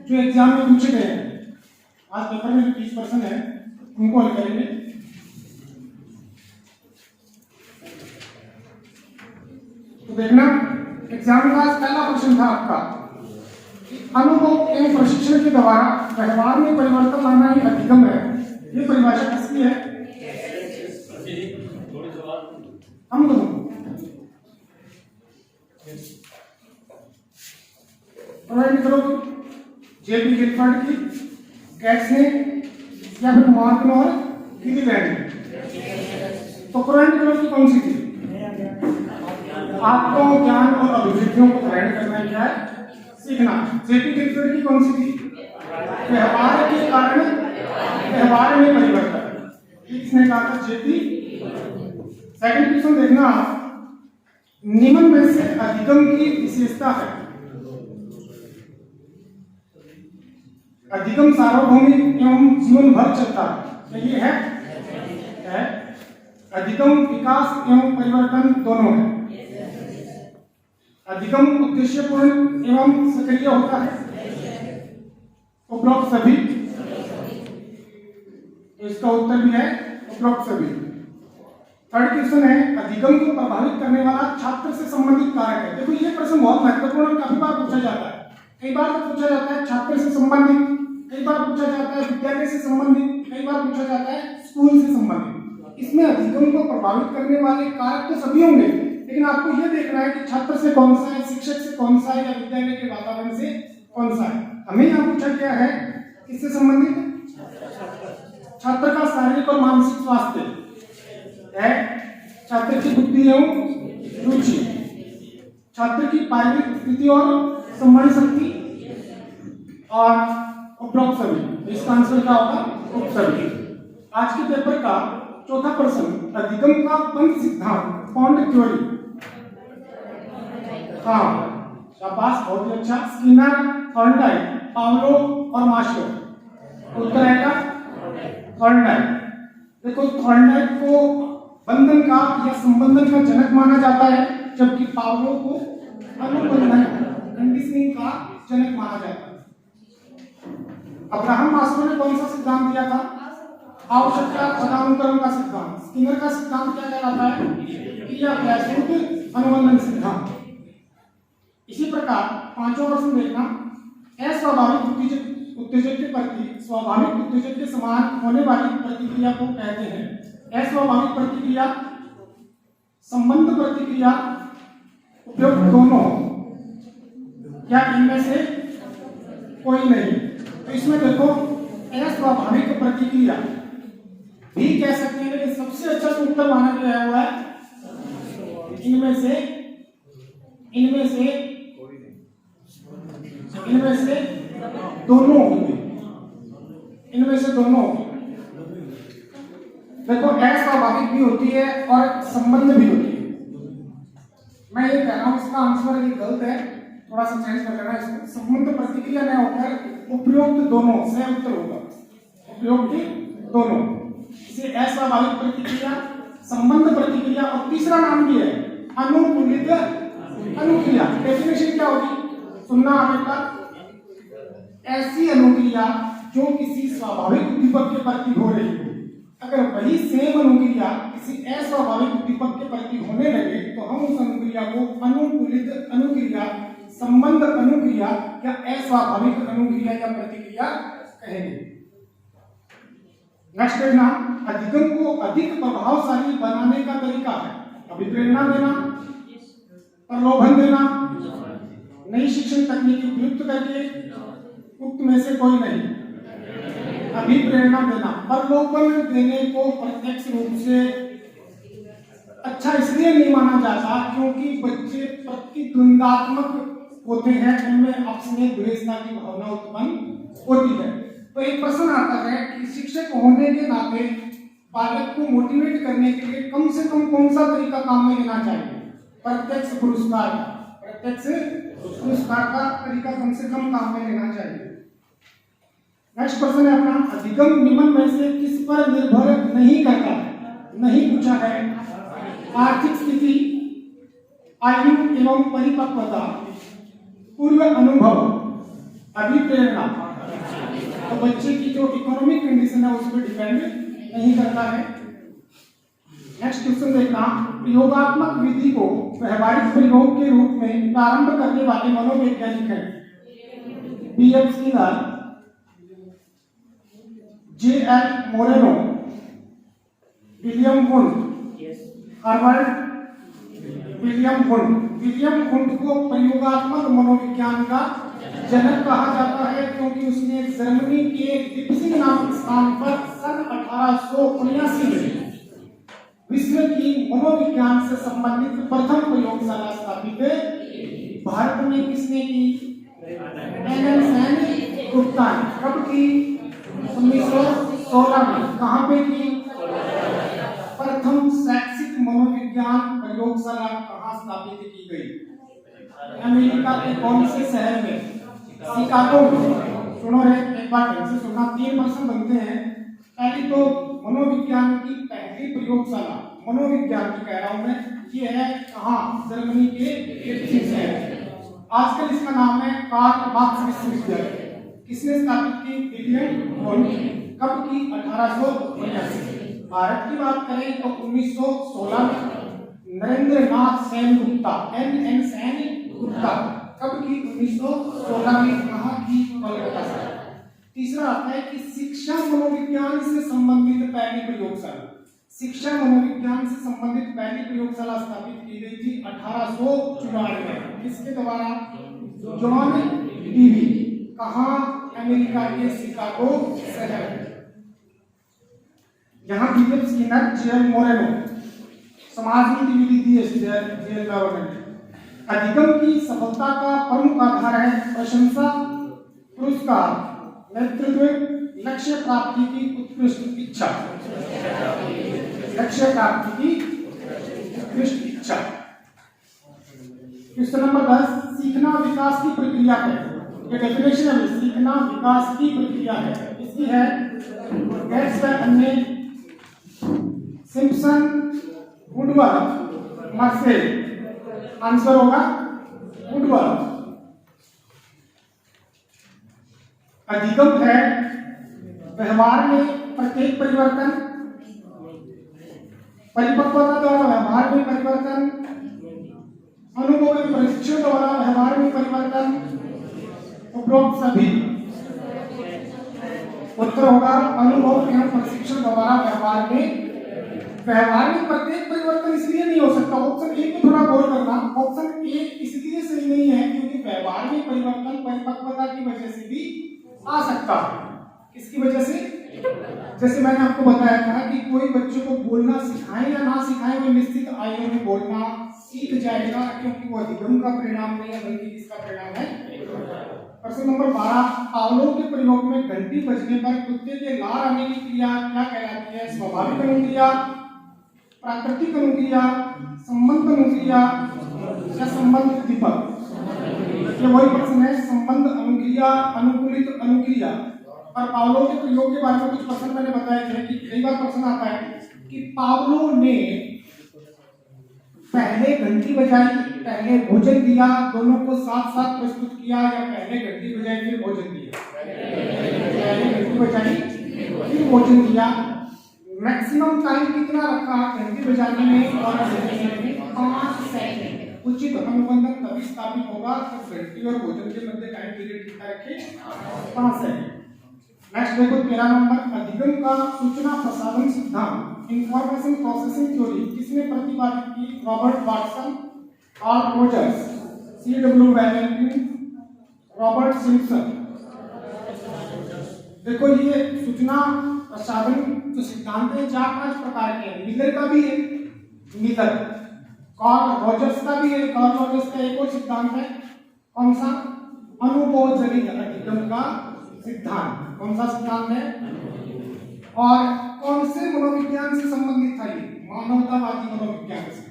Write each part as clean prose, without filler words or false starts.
जो एग्जाम में पूछे गए हैं। आज पेपर में 30% है, उनको हल करेंगे। तो देखना, एग्जाम का पहला क्वेश्चन था आपका, अनुभव एवं प्रशिक्षण के द्वारा व्यवहार में परिवर्तन लाना ही अधिगम है। ये परिभाषा किसकी है? हम दोनों प्रोवाइड करो, जेपी गिलफर्ड की, कैट्स ने, या फिर मॉर्गन और कीलीलैंड ने। तो प्रोवाइड करो की कौन सी थी? आपको ज्ञान और अभिव्यक्तियों को ग्रहण करना क्या है? सीखना। जेपी गिलफर्ड की कौन सी थी? व्यवहार के कारण व्यवहार में परिवर्तन। किसने कहा था? जेपी। सेकंड क्वेश्चन देखना, निम्न में से अधिगम की विशेषता है। अधिगम सार्वभौमिक एवं जीवन भर चलता है, ये है? अधिगम विकास एवं परिवर्तन दोनों है। अधिगम उद्देश्यपूर्ण एवं सक्रिय होता है, उपरोक्त सभी। इसका उत्तर भी है उपरोक्त सभी। थर्ड क्वेश्चन है, अधिगम को प्रभावित करने वाला छात्र से संबंधित कारक है। देखो ये प्रश्न बहुत महत्वपूर्ण है, काफी बार पूछा जाता है। कई बार तो पूछा जाता है छात्र से संबंधित, कई बार पूछा जाता है विद्यालय से संबंधित, कई बार पूछा जाता है स्कूल से संबंधित। इसमें अधिगम को प्रभावित करने वाले कारक तो सभी होंगे, लेकिन आपको यह देखना है कि छात्र से कौन सा है, शिक्षक से कौन सा है, या विद्यालय के वातावरण से कौन सा है। हमें यहाँ पूछा गया है किससे संबंधित? छात्र का शारीरिक और मानसिक स्वास्थ्य है, छात्र की बुद्धि एवं रुचि, छात्र की शारीरिक स्थिति और स्मरण शक्ति, और उपरोक्त सभी। इसका आंसर क्या होगा? उपरोक्त सभी। आज के पेपर का चौथा प्रश्न, अधिगम का पंच सिद्धांत, पॉन्ड थ्योरी। हाँ, शाबाश, बहुत ही अच्छा। स्किनर, थॉर्नडाइक, पावलोव और मास्लो। उत्तर आएगा थॉर्नडाइक। देखो, थॉर्नडाइक को बंधन का या संबंधन का जनक माना जाता है, जबकि पावलोव को अनुबंधन कंडीशनिंग का जनक माना जाता है। अब्राहम मास्लो ने कौन सा सिद्धांत दिया था? आवश्यकता पदानुक्रम का सिद्धांत। स्किनर का सिद्धांत क्या कहलाता है? क्रिया प्रस्तुत अनुबंधन सिद्धांत। इसी प्रकार पांचवा प्रश्न देखना, अस्वाभाविक उत्तेजक के प्रति स्वाभाविक उत्तेजक के समान होने वाली प्रतिक्रिया को कहते हैं। अस्वाभाविक प्रतिक्रिया, संबंध प्रतिक्रिया, उपयुक्त दोनों, या इनमें से कोई नहीं। तो इसमें देखो, अस्वाभाविक प्रतिक्रिया भी कह सकते हैं, लेकिन सबसे अच्छा उत्तर माना गया हुआ है इनमें से दोनों होंगे। इनमें से दोनों देखो, अस्वाभाविक भी होती है और संबंध भी होती है। मैं ये कह रहा हूं इसका आंसर ये गलत है, थोड़ा सा चेंज कर लेना इसको। संबंध प्रतिक्रिया न होकर उपयुक्त दोनों से उत्तर होगा। उपयुक्त दोनों, इसे अस्वाभाविक प्रतिक्रिया, संबंध प्रतिक्रिया, और तीसरा नाम भी है अनुकूलित अनुक्रिया। डेफिनेशन क्या होगी? सुनना आपका, ऐसी अनुक्रिया जो किसी स्वाभाविक उद्दीपक के प्रति हो रही हो। अगर वही सेम अनुक्रिया किसी अस्वाभाविक उद्दीपक के प्रति होने लगे तो हम उस अनुक्रिया को अनुकूलित अनुक्रिया, संबंध अनुक्रिया या अस्वाभाविक अनुक्रिया या प्रतिक्रिया कहेंगे। नेक्स्ट देखना, अधिगम को अधिक प्रभावशाली बनाने का तरीका है। अभिप्रेरणा देना, प्रलोभन देना, नई शिक्षण तकनीक उपयुक्त करके, उक्त में से कोई नहीं। अभिप्रेरणा देना, प्रलोभन देने को प्रत्यक्ष रूप से अच्छा इसलिए नहीं माना जाता क्योंकि बच्चे प्रतिद्वंदात्मक होते हैं, उनमें अपने द्वेषता की भावना उत्पन्न होती है। तो एक प्रश्न आता है कि शिक्षक होने के नाते बालक को मोटिवेट करने के लिए कम से कम कौन सा तरीका काम में लेना चाहिए? प्रत्यक्ष पुरस्कार का तरीका कम से कम काम में लेना चाहिए। नेक्स्ट प्रश्न है अपना, अधिगम निम्न में से किस पर निर्भर नहीं करता? नहीं पूछा है। आर्थिक स्थिति, आयु एवं परिपक्वता, पूर्व अनुभव, अभिप्रेरणा, तो बच्चे की जो इकोनॉमिक कंडीशन है उस पर डिपेंड नहीं करता है। नेक्स्ट क्वेश्चन देखना, प्रयोगात्मक विधि को व्यवहारिक प्रयोग के रूप में प्रारंभ करने वाले मनोवैज्ञानिक हैं? B.F. Skinner, J.L. Moreno, William wound, Harvard William wound. William wound को प्रयोगात्मक मनोविज्ञान का जनक कहा जाता है क्योंकि उसने जर्मनी के लिप्सिंग नामक स्थान पर सन 1879 में विश्व की मनोविज्ञान से संबंधित प्रथम प्रयोगशाला स्थापित है। भारत में किसने की? एन सैनी गुप्ता ने। कब की? 1916 में। कहां पे की? प्रथम शैक्षिक मनोविज्ञान प्रयोगशाला कहां स्थापित की गई? अमेरिका के कौन से शहर में? शिकागो में। सुनो रे, एक बार ढंग से सुनना, 3 प्रश्न बनते हैं। पहली तो मनोविज्ञान की पहली प्रयोगशाला, मनोविज्ञान की कह रहा हूं मैं, ये है कहाँ? जर्मनी के लिप्सिंग शहर। आजकल इसका नाम है कार्ल मार्क्स विश्वविद्यालय। किसने स्थापित की? William wound. कब की? 1879। भारत की बात करें तो 1916 में नरेंद्र नाथ सेन गुप्ता, एन सेन गुप्ता। कब की? 1916 में। कहाँ की? कोलकाता से। तीसरा आता है कि शिक्षा मनोविज्ञान से संबंधित पहली प्रयोगशाला, शिक्षा मनोविज्ञान से संबंधित पहली प्रयोगशाला स्थापित की गई थी 1894 में। किसके द्वारा? John Dewey. कहाँ? अमेरिका के शिकागो शहर। यहाँ B.F. Skinner, J.L. मोरेनो, समाज नीति विधि दी है जेल गवर्नमेंट। अधिगम की सफलता का प्रमुख आधार है प्रशंसा, पुरस्कार, नेतृत्व, लक्ष्य प्राप्ति की उत्कृष्ट इच्छा। लक्ष्य प्राप्ति की उत्कृष्ट इच्छा। क्वेश्चन नंबर 10, सीखना विकास की प्रक्रिया है। ये डेफिनेशन है, सीखना विकास की प्रक्रिया है। इसकी है Gates, Simpson, Woodworth, Marcel. Answer होगा वुडवर्थ। अधिगम है व्यवहार में प्रत्येक परिवर्तन, परिपक्वता द्वारा व्यवहार में परिवर्तन, अनुभव में प्रशिक्षण द्वारा व्यवहार में परिवर्तन, उपरोक्त सभी। उत्तर होगा अनुभव एवं प्रशिक्षण द्वारा व्यवहार में प्रत्येक परिवर्तन इसलिए नहीं हो सकता। ऑप्शन ए को थोड़ा गौर करना, ऑप्शन ए इसलिए सही नहीं है क्योंकि व्यवहार में परिवर्तन परिपक्वता की वजह से भी आ सकता है। किसकी वजह से? जैसे मैंने आपको बताया था कि कोई बच्चे को बोलना सिखाएं या ना सिखाएं, वो निश्चित आयु में बोलना सीख जाएगा क्योंकि वो अधिगम का परिणाम नहीं है बल्कि किसका परिणाम है? प्रश्न नंबर 12, पावलोव के प्रयोग में घंटी बजने पर कुत्ते के लार आने की क्रिया क्या कहलाती है? स्वाभाविक अनुक्रिया, प्राकृतिक अनुक्रिया, संबंध अनुक्रिया या संबंध दीपक? ये वही प्रश्न है, संबंध अनुक्रिया, अनुकूलित अनुक्रिया। और पावलोव के प्रयोग के बारे में कुछ प्रश्न मैंने बताए थे कि कई बार प्रश्न आता है कि पावलोव ने पहले घंटी बजाई, पहले भोजन दिया, दोनों को साथ साथ प्रस्तुत किया, या पहले घंटी बजाई फिर भोजन दिया? पहले घंटी बजाई फिर भोजन दिया। मैक्सिमम टाइम कितना रखा घंटी बजाने में और भोजन में? 5 सेकंड। उचित अनुबंधन तभी स्थापित होगा जब घंटी और भोजन के मध्य टाइम पीरियड कितना रखे? 5 सेकंड। नेक्स्ट देखो 13 नंबर, अधिगम का सूचना प्रसारण सिद्धांत, इंफॉर्मेशन प्रोसेसिंग थ्योरी किसने प्रतिपादित की? Robert Watson, Carl Rogers, C.W. Valentin, Robert Simpson. देखो ये सूचना प्रसारण जो सिद्धांत है 4-5 प्रकार के हैं। मिलर का भी है, मिलर, कार्ल रोजर्स का भी है। कार्ल रोजर्स का एक और सिद्धांत है, कौन सा? अनुभवजनित अधिगम का सिद्धांत। कौन सा सिद्धांत है? और कौन से मनोविज्ञान से संबंधित था ये? मानवतावादी मनोविज्ञान से।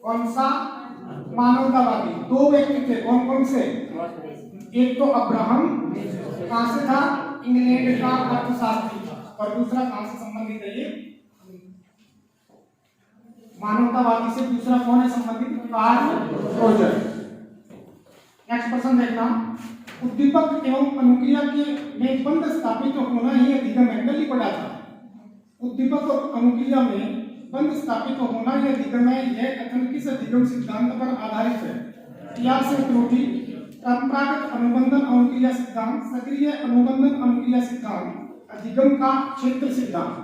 कौन सा? मानवतावादी। 2 व्यक्ति थे, कौन कौन से? एक तो अब्राहम, कहां से था? इंग्लैंड का अर्थशास्त्री था। और दूसरा कहां से संबंधित है ये? मानवतावादी से दूसरा कौन है संबंधित? Karl Roger. नेक्स्ट प्रश्न देखना, उद्दीपक एवं अनुक्रिया के में बंध स्थापित होना ही अधिगम है। कल ही पढ़ा था, उद्दीपक और अनुक्रिया में बंध स्थापित होना ही अधिगम है। यह कथन किस अधिगम सिद्धांत पर आधारित है? त्याग से त्रुटि, परंपरागत अनुबंधन अनुक्रिया सिद्धांत, सक्रिय अनुबंधन अनुक्रिया सिद्धांत, अधिगम का क्षेत्र सिद्धांत।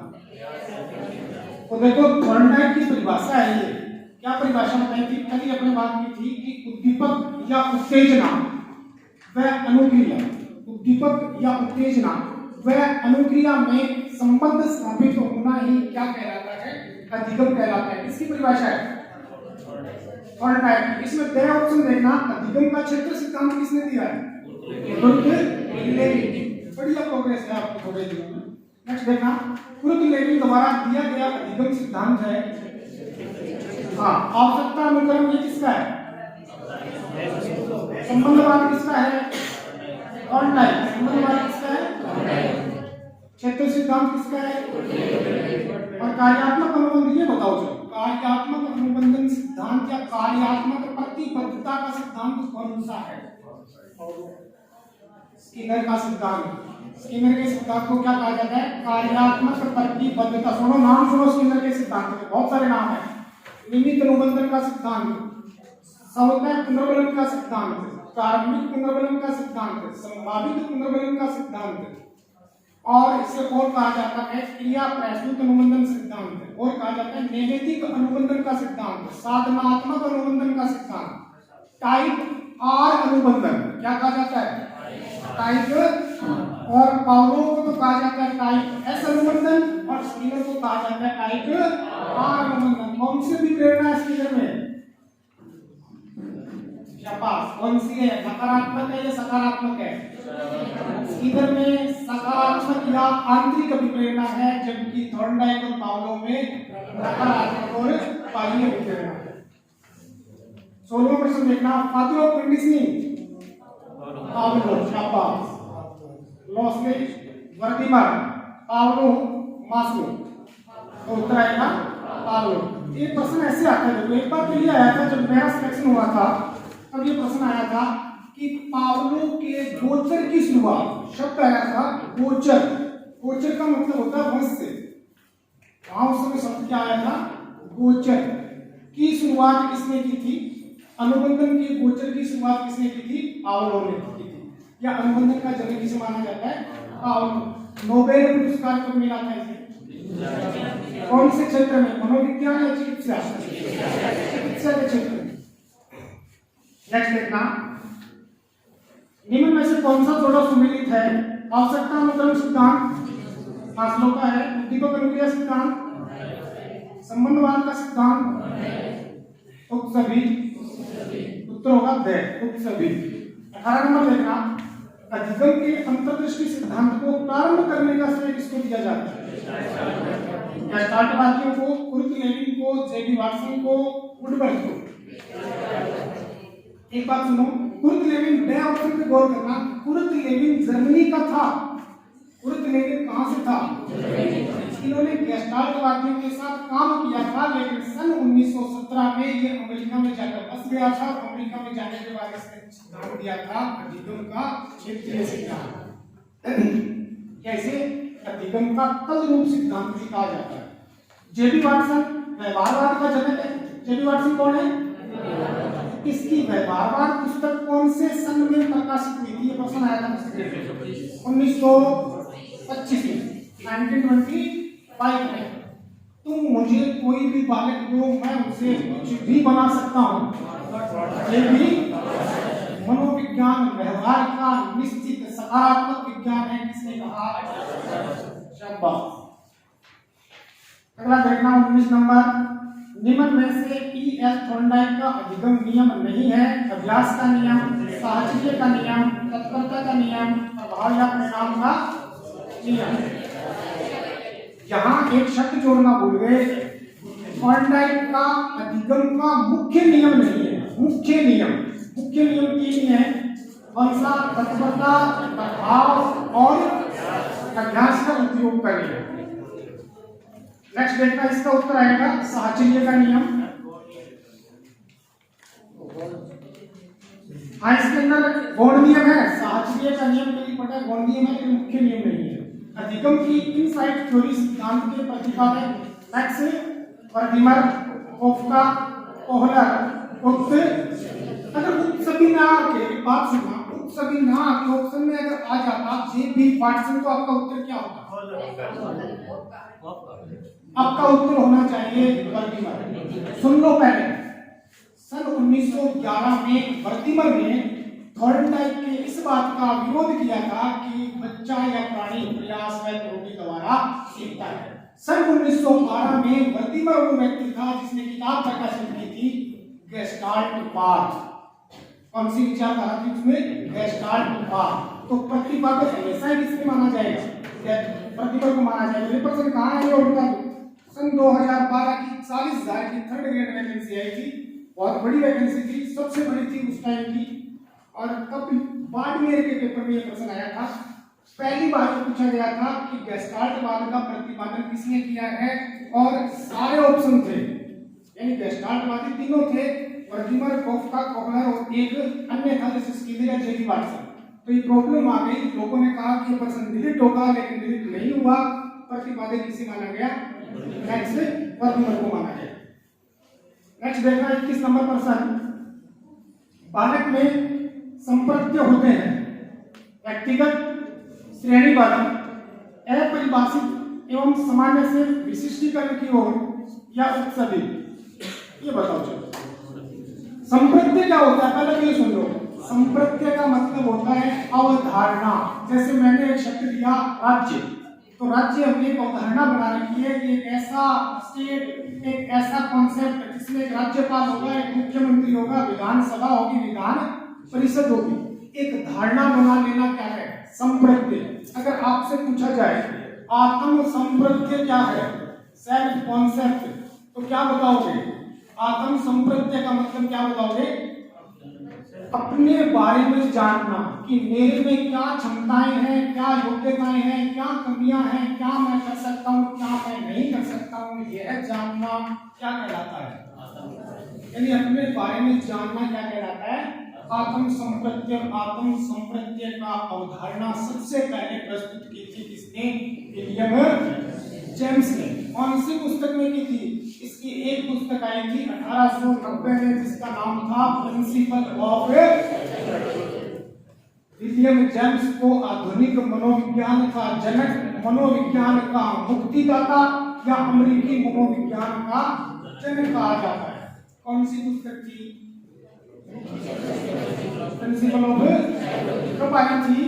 तो देखो थॉर्नडाइक की परिभाषा है ये। क्या परिभाषा बताई थी? कल ही अपने बात की थी कि उद्दीपक या उत्तेजना वह अनुक्रिया, उद्दीपक या उत्तेजना वह अनुक्रिया में संबंध स्थापित होना ही क्या कहलाता है? अधिगम कहलाता है। इसकी परिभाषा है थॉर्नडाइक। इसमें दे ऑप्शन देखना, अधिगम का क्षेत्र सिद्धांत किसने दिया है? बढ़िया प्रोग्रेस है आपकी थोड़े दिनों में। नेक्स्ट देखना, कुरुत लेविन द्वारा दिया गया अधिगम सिद्धांत है। हाँ, आवश्यकता अनुक्रम ये किसका है? संबंधवाद किसका है? थॉर्नडाइक। संबंधवाद किसका है? क्षेत्र सिद्धांत किसका है? और कार्यात्मक अनुबंध ये बताओ जो कार्यात्मक अनुबंधन सिद्धांत या कार्यात्मक प्रतिबद्धता का सिद्धांत कौन सा है? स्किनर का सिद्धांत। स्किनर के सिद्धांत को क्या कहा जाता है? कार्यात्मक प्रतिबद्धता। सुनो नाम सुनो स्किनर के सिद्धांत के, बहुत सारे नाम है। निमित्त अनुबंधन का सिद्धांत, सवकय पुनर्बलन का सिद्धांत, प्रारंभिक पुनर्बलन का सिद्धांत, संभावित पुनर्बलन का सिद्धांत, और इसे और कहा जाता है क्रिया प्रस्तुत अनुबंधन सिद्धांत, और कहा जाता है नैमित्तिक अनुबंधन का सिद्धांत, साधनात्मक अनुबंधन का सिद्धांत, टाइप आर अनुबंधन। क्या कहा जाता है? टाइप। और पावलोव को तो कहा जाता है टाइप एस अनुबंधन, और स्किनर को कहा जाता है टाइप आर अनुबंधन। कौन सी भी प्रेरणा है स्किनर में? शाबाश। कौन सी है? नकारात्मक है या सकारात्मक है? स्किनर में सकारात्मक या आंतरिक अभिप्रेरणा है, जबकि थॉर्नडाइक और पावलोव में नकारात्मक और बाह्य अभिप्रेरणा है। 16वां प्रश्न देखना, फादर ऑफ कंडीशनिंग पावलोव। शाबाश। लॉसले वर्दीमान, पावलोव मास्लो। तो उत्तर आएगा पावलोव। ये प्रश्न ऐसे आता है, देखो एक बार तो ये आया था जब मेरा सिलेक्शन हुआ था, तब ये प्रश्न आया था कि पावलोव के गोचर की शुरुआत, शब्द आया था गोचर। गोचर का मतलब होता है वंश से। वहां उस समय शब्द क्या आया था? गोचर। की शुरुआत किसने की थी? अनुबंधन के गोचर की शुरुआत किसने की थी? पावलोव ने की थी। या अनुबंधन का जनक किसे माना जाता है? पावलोव। नोबेल पुरस्कार कब मिला था इसे? कौन से क्षेत्र में? मनोविज्ञान या चिकित्सा? चिकित्सा के क्षेत्र में। नेक्स्ट देखना, निम्न में से कौन सा जोड़ा सुमेलित है? आवश्यकता अनुक्रम सिद्धांत मास्लो का है, उद्दीपक अनुक्रिया सिद्धांत, संबंधवाद का सिद्धांत, उक्त सभी। उत्तर होगा दे, उक्त सभी। 18 नंबर देखना, अधिगम के अंतर्दृष्टि सिद्धांत को प्रारंभ करने का श्रेय किसको दिया जाता है? गेस्टाल्टवादियों को, कुर्ट लेविन को, जेबी वाटसन को, वुडवर्थ को। एक बात सुनो, कुर्ट लेविन डे ऑप्शन पे गौर करना। कुर्ट लेविन जर्मनी का था। कुर्ट लेविन कहां से था? इन्होंने गेस्टाल्टवादियों के साथ काम किया था, लेकिन सन 1917 में ये अमेरिका में जाकर बस गया था। अमेरिका में जाने के बाद इसने सिद्धांत दिया था अधिगम का क्षेत्रीय सिद्धांत। कैसे? अधिगम का तल रूप सिद्धांत भी कहा जाता है। जेबी वाटसन व्यवहारवाद का जनक है। जेबी वाटसन कौन है? इसकी व्यवहारवाद पुस्तक कौन से सन में प्रकाशित हुई थी? ये प्रश्न आया था 1925 में, 1925 में। तुम मुझे कोई भी बालक दो, मैं उसे कुछ भी बना सकता हूँ। ये भी मनोविज्ञान व्यवहार का निश्चित सकारात्मक विज्ञान है। किसने कहा? शाबाश। अगला देखना 19 नंबर, निम्न में से ई.एल. थॉर्नडाइक का अधिगम नियम नहीं है। अभ्यास का नियम, साहचर्य का नियम, तत्परता का नियम, प्रभाव या परिणाम का नियम। यहाँ एक शब्द जोड़ना भूल गए। थॉर्नडाइक का अधिगम का मुख्य नियम नहीं है। मुख्य नियम 3 है। कौन सा? तत्परता, प्रभाव और अभ्यास का उपयोग का नियम। नेक्स्ट देखना, इसका उत्तर आएगा साहचर्य का नियम। हाँ, इसके अंदर गौण नियम है, साहचर्य का नियम कभी पढ़ा है, गौण नियम है लेकिन मुख्य नियम नहीं है। अधिगम की इनसाइट थ्योरी सिद्धांत के प्रतिपादक मैक्स वर्दिमर, कोफ्का, कोहलर, अगर सभी ना आके, एक बात सुनना, सभी ना आके ऑप्शन में अगर आ जाता जे बी वाटसन तो आपका उत्तर क्या होता? आपका उत्तर होना चाहिए वर्दिमर। सुन लो पहले, सन 1911 में वर्दिमर ने थॉर्नडाइक के इस बात का विरोध किया था कि बच्चा या प्राणी प्रयास व त्रुटि द्वारा सीखता है। सन 1912 में वर्दिमर वो व्यक्ति था जिसने किताब प्रकाशित की थी गेस्टाल्टवाद। कौन सी विचारधारा थी उसमें? गेस्टाल्टवाद। तो प्रतिपादक हमेशा ही किसको माना जाएगा? वर्दिमर को माना जाएगा। ये पर्सन कहाँ है और बता दो। सन 2012 की 40,000 की थर्ड ग्रेड वैकेंसी आई थी, बहुत बड़ी वैकेंसी थी, सबसे बड़ी थी उस टाइम की। और तब बाड़मेर के पेपर में ये प्रश्न आया था, पहली बार पूछा गया था कि गेस्टाल्टवाद का प्रतिपादन किसने किया है, और सारे ऑप्शन थे, यानी गेस्टाल्टवादी तीनों थे, वर्दिमर, कोफ्का, कोहलर और एक अन्य था जैसे स्किनर या जे.बी. वाटसन। तो ये प्रॉब्लम आ गई, लोगों ने कहा कि ये प्रश्न डिलीट होगा, लेकिन डिलीट नहीं हुआ। प्रतिपादक किसे माना गया? नेक्स्ट वर्दिमर को माना गया। नेक्स्ट देखना 21 नंबर प्रश्न, बालक में संप्रत्य होते हैं व्यक्तिगत, श्रेणीबद्ध, अपरिभाषित एवं सामान्य से विशिष्टीकरण की ओर या उपसभी। ये बताओ चलो, संप्रत्य क्या होता है? पहले ये सुन लो, संप्रत्य का मतलब होता है अवधारणा। जैसे मैंने एक शब्द दिया राज्य, तो राज्य हमने एक अवधारणा बना रखी है कि एक ऐसा स्टेट, एक ऐसा कॉन्सेप्ट जिसमें एक राज्यपाल होगा, एक मुख्यमंत्री होगा, विधानसभा होगी, विधान परिषद होगी। एक धारणा बना लेना क्या है? संप्रत्य। अगर आपसे पूछा जाए आत्म संप्रत्य क्या है, सेल्फ कॉन्सेप्ट, तो क्या बताओगे? आत्म संप्रत्य का मतलब क्या बताओगे? अपने बारे में जानना कि मेरे में क्या क्षमताएं हैं, क्या योग्यताएं हैं, क्या कमियां हैं, क्या मैं कर सकता हूं, क्या मैं नहीं कर सकता हूं, यह जानना क्या कहलाता है? यानी अपने बारे में जानना क्या कहलाता है? आत्म संप्रत्य। आत्म संप्रत्य का अवधारणा सबसे पहले प्रस्तुत की थी किसने? विलियम जेम्स ने। कौन सी पुस्तक में की थी? इसकी एक पुस्तक आई थी 1890 में जिसका नाम था प्रिंसिपल ऑफ। विलियम जेम्स को आधुनिक मनोविज्ञान का जनक, मनोविज्ञान का मुक्तिदाता या अमेरिकी मनोविज्ञान का जनक कहा जाता है। कौन सी पुस्तक थी? Principle of. कब आई थी?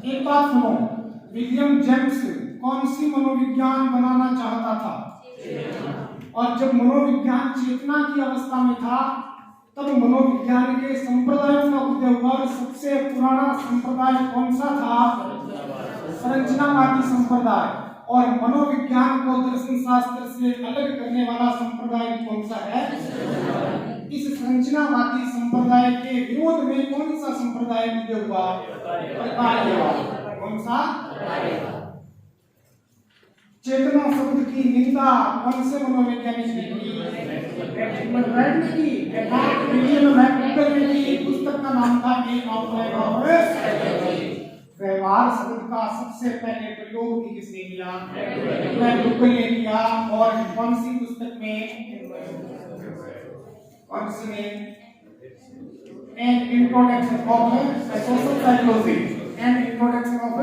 एक बात सुनो, विलियम जेम्स कौन सी मनोविज्ञान बनाना चाहता था? और जब मनोविज्ञान चेतना की अवस्था में था तब मनोविज्ञान के संप्रदायों का उदय हुआ। और सबसे पुराना संप्रदाय कौन सा था? संरचनावादी संप्रदाय। और मनोविज्ञान को दर्शन शास्त्र से अलग करने वाला संप्रदाय कौन सा है? इस संरचनावादी संप्रदाय के विरोध में कौन सा संप्रदाय उदय हुआ? प्रकार्यवाद। कौन सा? चेतना शब्द की निंदा कौन से मनोवैज्ञानिक ने की? पुस्तक का नाम था ए आउटलाइन ऑफ व्यवहार। शब्द का सबसे पहले प्रयोग भी किसने किया? मैकगुगल ने किया। और कौन सी पुस्तक में? कौन सी में? An introduction of social psychology. An introduction of.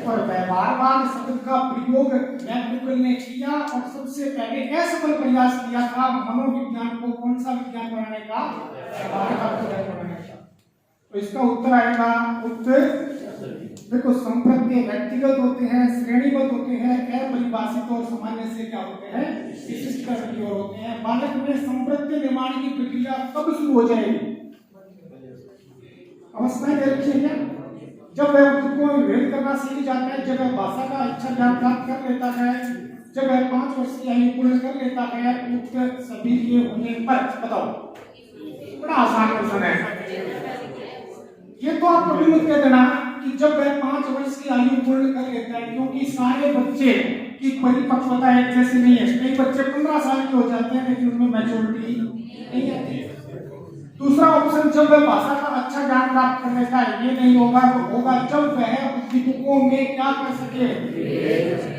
और व्यवहारवाद शब्द का प्रयोग मैकगुगल ने किया और सबसे पहले असफल प्रयास किया था मनोविज्ञान को कौन सा विज्ञान बनाने का? व्यवहार का विज्ञान बनाने का। तो इसका उत्तर आएगा, उत्तर देखो, संप्रत्य व्यक्तिगत होते हैं, श्रेणीबद्ध होते हैं, अपरिभाषित और सामान्य से क्या होते हैं? विशिष्ट की ओर होते हैं। बालक में संप्रत्य निर्माण की प्रक्रिया कब शुरू हो जाएगी? अवस्थाएं दे रखी है, जब वह खुद को विभेद करना सीख जाता है, जब वह भाषा का अच्छा ज्ञान प्राप्त कर लेता है, जब वह 5 वर्ष की आयु पूर्ण कर लेता है, उक्त सभी के होने पर। बताओ, बड़ा आसान क्वेश्चन है ये, तो आप कभी मत कह देना कि जब वह 5 वर्ष की आयु पूर्ण कर लेता है, क्योंकि सारे बच्चे की परिपक्वता एक जैसी नहीं है। कई बच्चे 15 साल के हो जाते हैं लेकिन उनमें मैच्योरिटी नहीं आती। दूसरा ऑप्शन, जब वह भाषा का अच्छा ज्ञान प्राप्त करने का ये नहीं होगा तो होगा जब वह उद्दीपकों में क्या कर सके।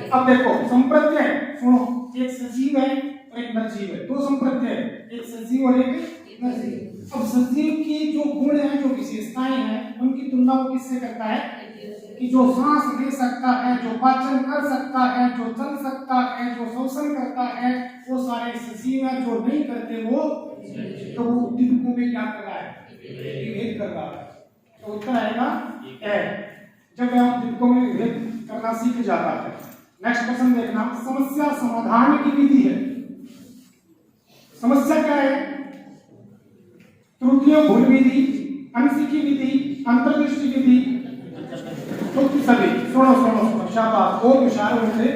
अब देखो संप्रत्यय, सुनो, एक सजीव है और एक निर्जीव है, दो संप्रत्यय, एक सजीव और एक निर्जीव। अब सजीव की जो गुण है, जो विशेषताएं हैं, उनकी तुलना वो किससे करता है कि जो सांस ले सकता है, जो पाचन कर सकता है, जो चल सकता है, जो शोषण करता है, वो सारे सजीव है। जो नहीं करते वो, तो वो उद्दीपकों में क्या कर रहा है, विभेद कर रहा है। तो उत्तर आएगा ए, जब वह उद्दीपकों में विभेद करना सीख जाता है। नेक्स्ट क्वेश्चन देखना, समस्या समाधान की विधि है। समस्या क्या है? त्रुटियों भूल विधि, अनसीखी विधि, अंतर्दृष्टि विधि, तो सभी सुनो शाबाश, बहुत होशियार होंगे।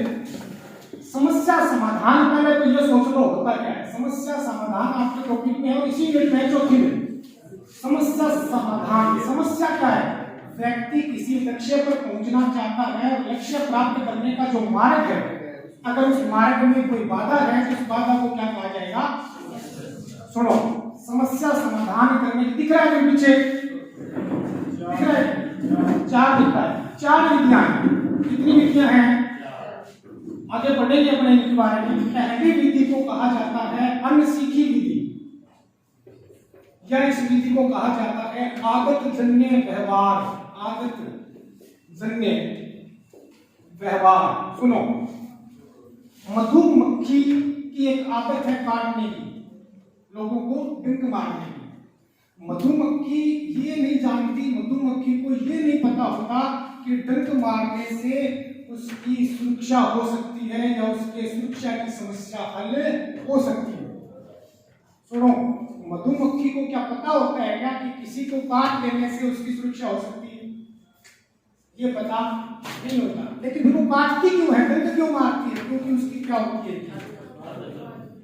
समस्या समाधान, पहले तो ये सोच लो होता क्या है। समस्या समाधान आपके टॉपिक में है और इसी यूनिट में चौथी में समस्या समाधान। समस्या क्या है? व्यक्ति किसी लक्ष्य पर पहुंचना चाहता है और लक्ष्य प्राप्त करने का जो मार्ग है, अगर उस मार्ग में कोई बाधा है तो उस बाधा को क्या कहा जाएगा? सुनो, समस्या समाधान करने की, दिख रहा है पीछे, दिख रहा है, चार दिख रहा है, चार विधियां। कितनी विधियां हैं? आगे बढ़ेंगे अपने इनके बारे में। पहली विधि को कहा जाता है अनसीखी विधि, या इस विधि को कहा जाता है आदत जन्य व्यवहार। आदत जन्य व्यवहार। सुनो, मधुमक्खी की एक आदत है काटने की, लोगों को डंक मारने की। मधुमक्खी ये नहीं जानती, मधुमक्खी को ये नहीं पता होता कि डंक मारने से उसकी सुरक्षा हो सकती है या उसके सुरक्षा की समस्या हल हो सकती है। सुनो, मधुमक्खी को क्या पता होता है क्या कि किसी को काट लेने से उसकी सुरक्षा हो सकती है? ये पता नहीं होता, लेकिन फिर वो काटती क्यों है, डंक क्यों मारती है? क्योंकि उसकी क्या होती है,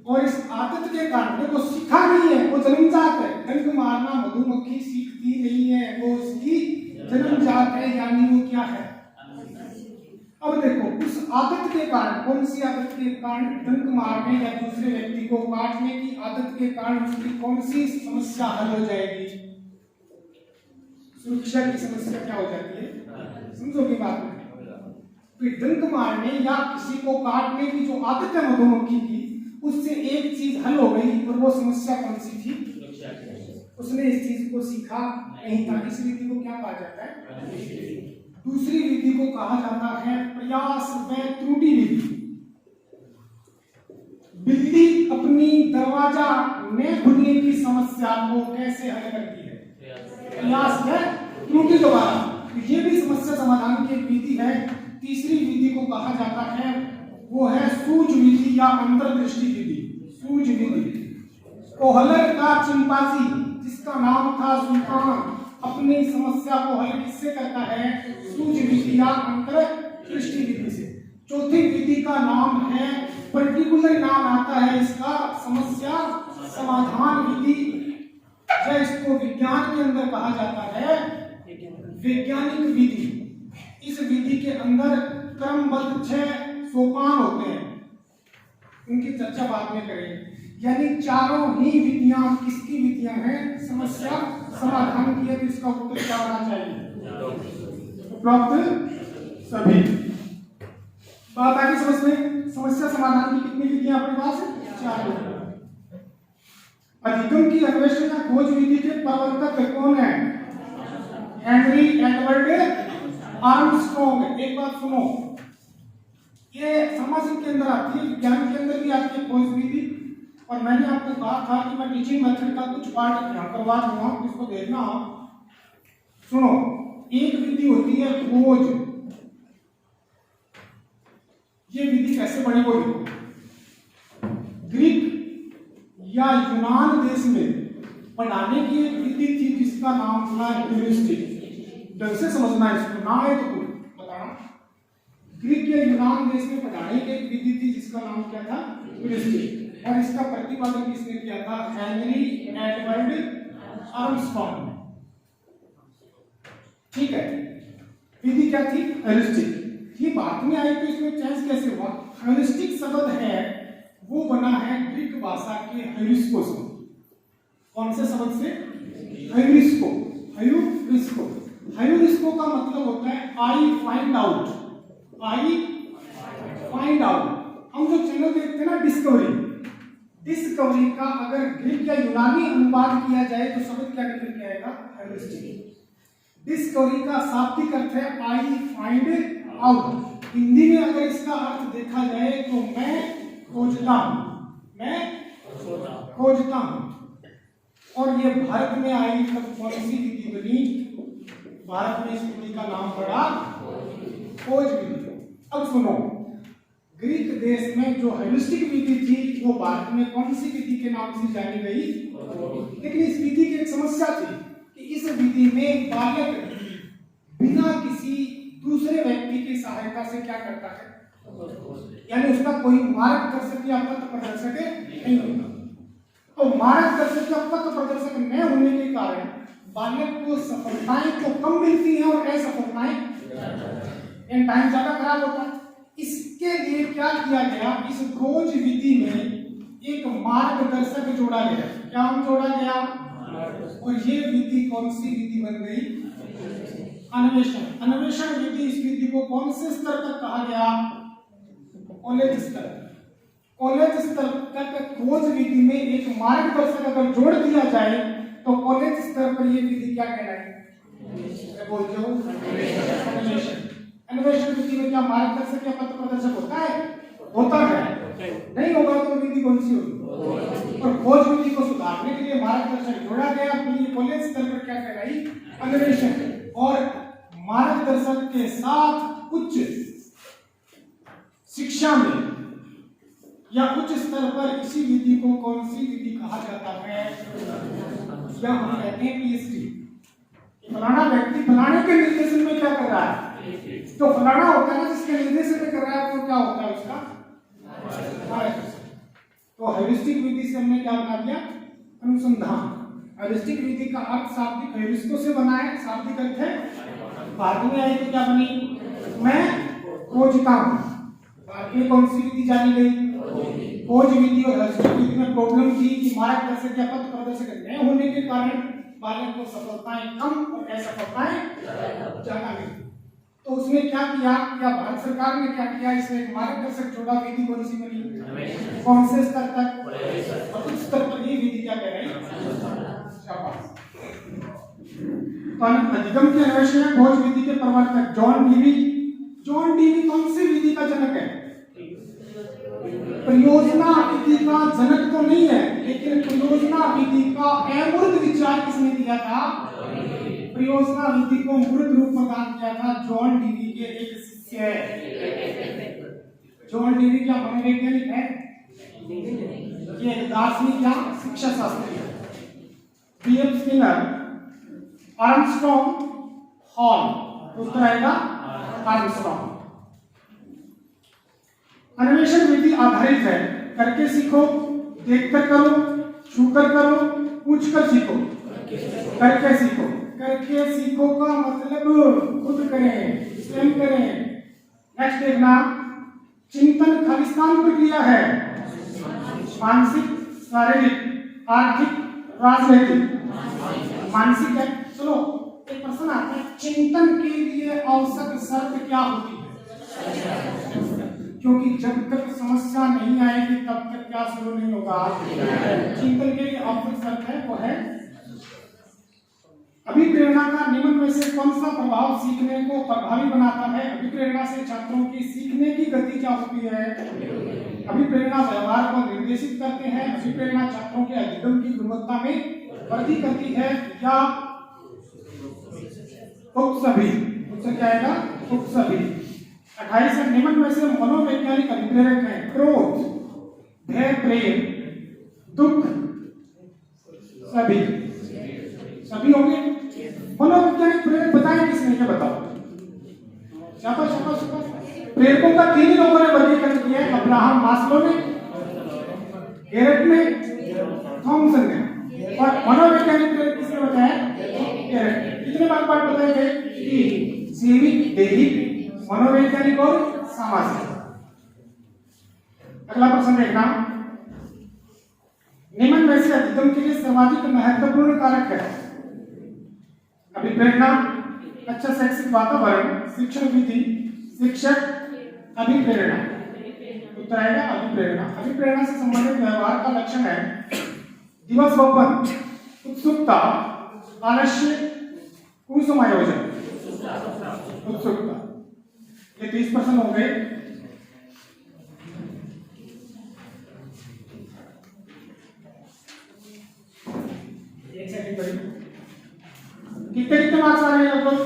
और इस आदत के कारण वो सीखा नहीं है, वो जन्मजात है। डंक मारना मधुमक्खी सीखती नहीं है, वो उसकी जन्मजात है, यानी वो क्या है। अब देखो, उस आदत के कारण, कौन सी आदत के कारण? डंक मारने या दूसरे व्यक्ति को काटने की आदत के कारण उसकी कौन सी समस्या हल हो जाएगी? सुरक्षा की समस्या क्या हो जाती है? समझोगे बात में? डंक मारने या किसी को काटने की जो आदत है मधुमक्खी की, उससे एक चीज हल हो गई, और वो समस्या कौन सी थी? उसने इस चीज को सीखा नहीं था। इस विधि को क्या कहा जाता है? दूसरी विधि को कहा जाता है प्रयास व त्रुटि विधि। बिल्ली अपनी दरवाजा न खुलने की समस्या को कैसे हल करती है? प्रयास व त्रुटि द्वारा। ये भी समस्या समाधान की एक विधि है। तीसरी विधि को कहा जाता है, वो है सूझ विधि या अंतर्दृष्टि विधि। सूझ विधि। कोहलर का चिंपांजी, जिसका नाम था सुल्तान, अपनी समस्या को हल किससे करता है? सूझ विधि या अंतर्दृष्टि विधि से। चौथी विधि का नाम है, पर्टिकुलर नाम आता है इसका, समस्या समाधान विधि, या इसको विज्ञान के अंदर कहा जाता है वैज्ञानिक विधि। इस विधि के अंदर क्रमबद्ध 6 सोपान होते हैं, उनकी चर्चा बाद में करेंगे। यानी चारों ही विधियां किसकी विधियां हैं? समस्या समाधान की है। तो इसका उत्तर क्या होना चाहिए? उपरोक्त सभी। बात आगे समझ में। समस्या समाधान की कितनी विधियां अपने पास है? 4। अधिगम की अन्वेषण या खोज विधि के प्रवर्तक कौन है? Henry Edward Armstrong. एक बात सुनो, ये समाज के अंदर आती है, विज्ञान के अंदर भी आती है खोज विधि। और मैंने आपको कहा था कि मैं टीचिंग मेथड का कुछ पार्ट यहाँ करवा दूंगा, इसको देखना आप। सुनो, एक विधि होती है खोज। ये विधि कैसे बनी वो देखो। ग्रीक या यूनान देश में पढ़ाने की एक विधि थी जिसका नाम था ह्यूरिस्टिक। ढंग से समझना इसको, ना है तो बताना। ग्रीक या यूनान देश में पढ़ाने की एक विधि थी जिसका नाम क्या था? ह्यूरिस्टिक। और इसका प्रतिपादन किसने किया था? Henry Edward Armstrong. ठीक है, विधि क्या थी? ह्यूरिस्टिक। ये बात में आई तो इसमें चेंज कैसे हुआ? ह्यूरिस्टिक शब्द है वो बना है ग्रीक भाषा के ह्यूरिस्को से। कौन से शब्द से? ह्यूरिस्को। ह्यूरिस्को, ह्यूरिस्को का मतलब होता है I find out. I find out. हम जो चैनल देखते हैं ना डिस्कवरी, डिस्कवरी का अगर ग्रीक या यूनानी अनुवाद किया जाए तो शब्द क्या निकल के आएगा? ह्यूरिस्टिक। डिस्कवरी का शाब्दिक अर्थ है आई फाइंड आउट। हिंदी में अगर इसका अर्थ देखा जाए तो मैं खोजता हूं, मैं खोजता हूं। और ये भारत में आई तब कौन सी विधि बनी? भारत में इस विधि का नाम पड़ा खोज विधि। अब सुनो, ग्रीक देश में जो ह्यूरिस्टिक विधि थी वो भारत में कौन सी विधि के नाम से जानी गई? लेकिन इस विधि की एक समस्या थी कि इस विधि में बालक बिना किसी दूसरे व्यक्ति की सहायता से क्या करता है? यानी उसका कोई मार्गदर्शक या पथ प्रदर्शक नहीं होता। तो मार्गदर्शक या पथ प्रदर्शक न होने के कारण बालक को सफलताएं तो कम मिलती हैं और असफलताएं टाइम ज्यादा खराब होता है। इसके लिए क्या किया गया? इस खोज विधि में एक मार्गदर्शक जोड़ा गया। क्या जोड़ा गया? और ये विधि कौन सी विधि बन गई? अन्वेषण। अन्वेषण विधि, इस विधि को कौन से स्तर तक कहा गया? कॉलेज स्तर। कॉलेज स्तर तक खोज विधि में एक मार्गदर्शक अगर जोड़ दिया जाए तो कॉलेज स्तर पर ये विधि क्या कहलाएगी? बोल जाओ अन्वेषण। अन्वेषण विधि में क्या मार्गदर्शक या पथ प्रदर्शक होता है? होता है। नहीं होगा तो विधि कौन सी होगी? और खोज विधि को सुधारने के लिए मार्गदर्शक जोड़ा गया, तो ये कॉलेज स्तर पर क्या कहलाई? अन्वेषण। और मार्गदर्शक के साथ उच्च शिक्षा में या उच्च स्तर पर इसी विधि को कौन सी विधि कहा जाता है? या हम कहते हैं पीएचडी। फलाना व्यक्ति फलाने के निर्देशन में क्या कर रहा है? तो फलाना होता है जिसके निर्देशन में कर रहा है तो क्या होता है उसका? तो ह्यूरिस्टिक विधि से हमने क्या बना दिया? अनुसंधान। ह्यूरिस्टिक विधि का अर्थ शाब्दिक ह्यूरिस्को से बना है, शाब्दिक अर्थ है। बाद में आई तो क्या बनी? मैं खोजता हूं। बाद में कौन सी विधि जानी गई? खोज विधि। और ह्यूरिस्टिक विधि में प्रॉब्लम थी कि मार्गदर्शक या पथ प्रदर्शक न होने के कारण बालक को सफलताएं कम और असफलताएं ज्यादा मिली। तो उसने क्या किया? क्या भारत सरकार ने क्या किया? इसमें एक मार्गदर्शक जोड़ा। विधि कौन सी बनी? कौन से स्तर तक? और उस स्तर पर ये विधि क्या कह रही है? तो अधिगम के अन्वेषण खोज विधि के प्रवर्तक जॉन डीवी। जॉन डीवी कौन सी विधि का जनक है? परियोजना विधि का जनक तो नहीं है, लेकिन परियोजना विधि का अमूर्त विचार किसने दिया था? परियोजना विधि को मूर्त रूप प्रदान किया था जॉन डीवी के एक शिष्य है। जॉन डीवी क्या मनोवैज्ञानिक है? ये एक दार्शनिक या शिक्षा शास्त्री है। B F Skinner, Armstrong, Hall. उत्तर आएगा आर्मस्ट्रॉन्ग। अन्वेषण विधि आधारित है करके सीखो, देखकर करो, छूकर करो, पूछकर सीखो। करके सीखो। करके सीखो का मतलब खुद करें, स्वयं करें। नेक्स्ट देखना, चिंतन खालिस्तान प्रक्रिया है। मानसिक, शारीरिक, आर्थिक, राजनीतिक। मानसिक है। चलो एक प्रश्न आता है, चिंतन के लिए आवश्यक शर्त क्या होती है? क्योंकि जब तक समस्या नहीं आएगी तब तक क्या शुरू नहीं होगा? चिंतन के लिए आवश्यक शर्त है वो है अभिप्रेरणा का निम्न में से कौन सा प्रभाव सीखने को प्रभावी बनाता है? अभिप्रेरणा से छात्रों की सीखने की गति क्या होती है? अभिप्रेरणा व्यवहार को निर्देशित करते हैं। अभिप्रेरणा छात्रों के अधिगम की गुणवत्ता में वृद्धि करती है या सभी? उत्तर क्या आएगा? सभी। 28 निम्न में से मनोवैज्ञानिक अभिप्रेरक हैं क्रोध, भय, प्रेम, दुख। सभी सभी होंगे। मनोवैज्ञानिक प्रेरक बताएं किसने? क्या बताओ? प्रेरकों का 3 लोगों ने वर्गीकरण किया है। अब्राहम मास्लो ने, एरिक ने, थॉमसन ने। और मनोवैज्ञानिक प्रेरक किसने बताया? एरिक। कितने बात बताए गए? जैविक, दैहिक, मनोवैज्ञानिक और सामाजिक। अगला प्रश्न देखना, निम्न में से अधिगम के लिए सर्वाधिक महत्वपूर्ण कारक है? अभिप्रेरणा, अच्छा शैक्षिक वातावरण, शिक्षण विधि, शिक्षक, अभिप्रेरणा। उत्तर आएगा अभिप्रेरणा। अभिप्रेरणा से संबंधित व्यवहार का लक्षण है दिवसोपन, उत्सुकता, आलस्य, कुसमायोजन। उत्सुकता। ये 30% हो गए। एक सेकंड करिए, कितने कितने मार्क्स आ रहे हैं लगभग?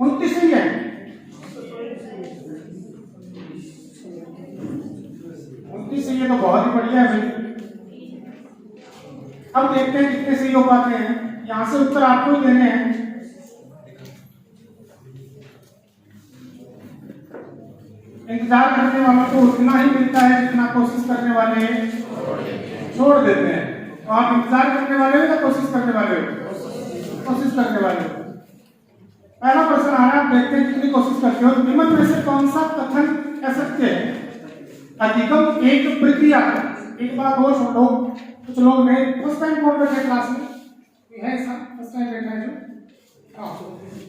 29 ही है। सही है तो बहुत ही बढ़िया है भाई। अब देखते हैं कितने सही हो पाते हैं। यहां से उत्तर आपको ही देने हैं। इंतजार करने वालों को उतना ही मिलता है जितना कोशिश करने वाले छोड़ देते हैं। तो आप इंतजार करने वाले हो या कोशिश करने वाले हो? कोशिश करने वाले हो। पहला प्रश्न आ रहा है, आप देखते हैं कितनी कोशिश करते हो। निम्न में से कौन सा कथन असत्य है? अधिगम एक प्रक्रिया है। एक बात और सुन लो, कुछ लोग नए फर्स्ट टाइम पढ़ रहे थे क्लास में, ये है सब फर्स्ट टाइम बैठा है जो।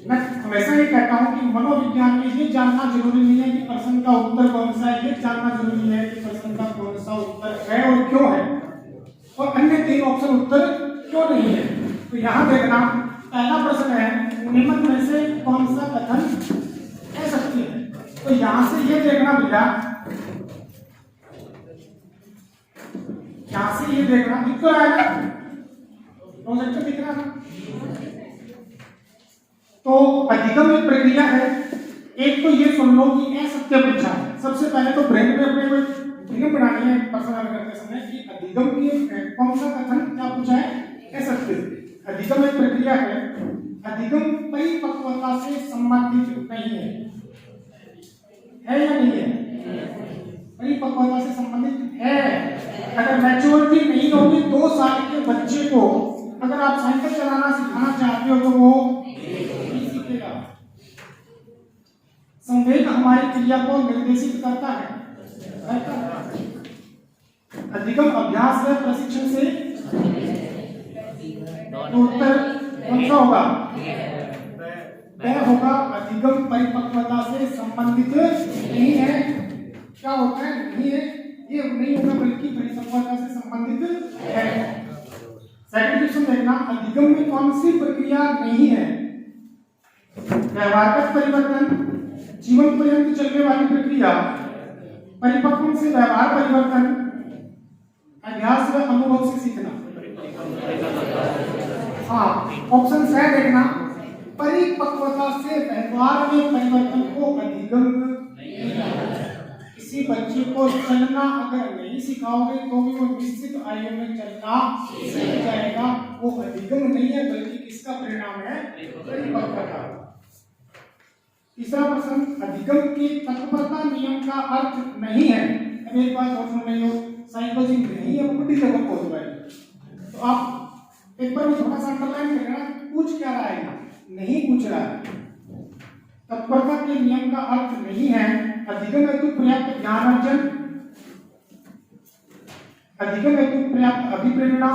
मैं हमेशा ये कहता हूँ कि मनोविज्ञान में ये जानना जरूरी नहीं है कि प्रश्न का उत्तर कौन सा है, ये जानना जरूरी है कि प्रश्न का कौन सा उत्तर है और क्यों है, और अन्य 3 ऑप्शन उत्तर क्यों नहीं है। तो यहाँ देखना, पहला प्रश्न है निम्न में से कौन सा कथन असत्य है। तो यहाँ से ये देखना भैया, यहां से ये देखना दिख तो रहा है ना, प्रोजेक्टर दिख रहा है ना। तो अधिगम एक प्रक्रिया है। एक तो ये सुन लो कि असत्य पूछा है। सबसे पहले तो ब्रेन में अपने को फिल्म बनानी है प्रश्न हल करते समय कि अधिगम की कौन सा कथन क्या पूछा है? असत्य। अधिगम एक प्रक्रिया है। अधिगम परिपक्वता से संबंधित नहीं है या नहीं है? परिपक्वता से संबंधित है। अगर मैच्योरिटी नहीं होगी 2 साल के बच्चे को अगर आप साइकिल चलाना सिखाना चाहते हो तो वो नहीं सीखेगा। संवेग हमारी क्रिया को निर्देशित करता है। अधिगम अभ्यास या प्रशिक्षण से तो उत्तर कौन सा होगा? वह होगा। अधिगम परिपक्वता से संबंधित नहीं है। क्या होता है? नहीं है, ये नहीं होगा बल्कि परिपक्वता से संबंधित है। सेकंड क्वेश्चन देखना, अधिगम में कौन सी प्रक्रिया नहीं है? व्यवहारगत परिवर्तन, जीवन पर्यंत चलने वाली प्रक्रिया, परिपक्व से व्यवहार परिवर्तन, अभ्यास व अनुभव से सीखना। हाँ, ऑप्शन से देखना, परिपक्वता से व्यवहार में परिवर्तन को अधिगम नहीं है। किसी बच्चे को चलना अगर नहीं सिखाओगे तो भी वो निश्चित आयु में चलना सीख जाएगा। वो अधिगम नहीं है बल्कि किसका परिणाम है? परिपक्वता। तीसरा प्रश्न, अधिगम की तत्परता नियम का अर्थ नहीं है। अब एक बात और सुन लो, साइकोलॉजी नहीं है, वो बड़ी जगह पहुंच गए। तो आप पेपर में थोड़ा सा अंडरलाइन करना, पूछ क्या रहा है? नहीं पूछ रहा है। तत्परता के नियम का अर्थ नहीं है अधिगम हेतु पर्याप्त ज्ञान अर्जन, अधिगम हेतु पर्याप्त अभिप्रेरणा,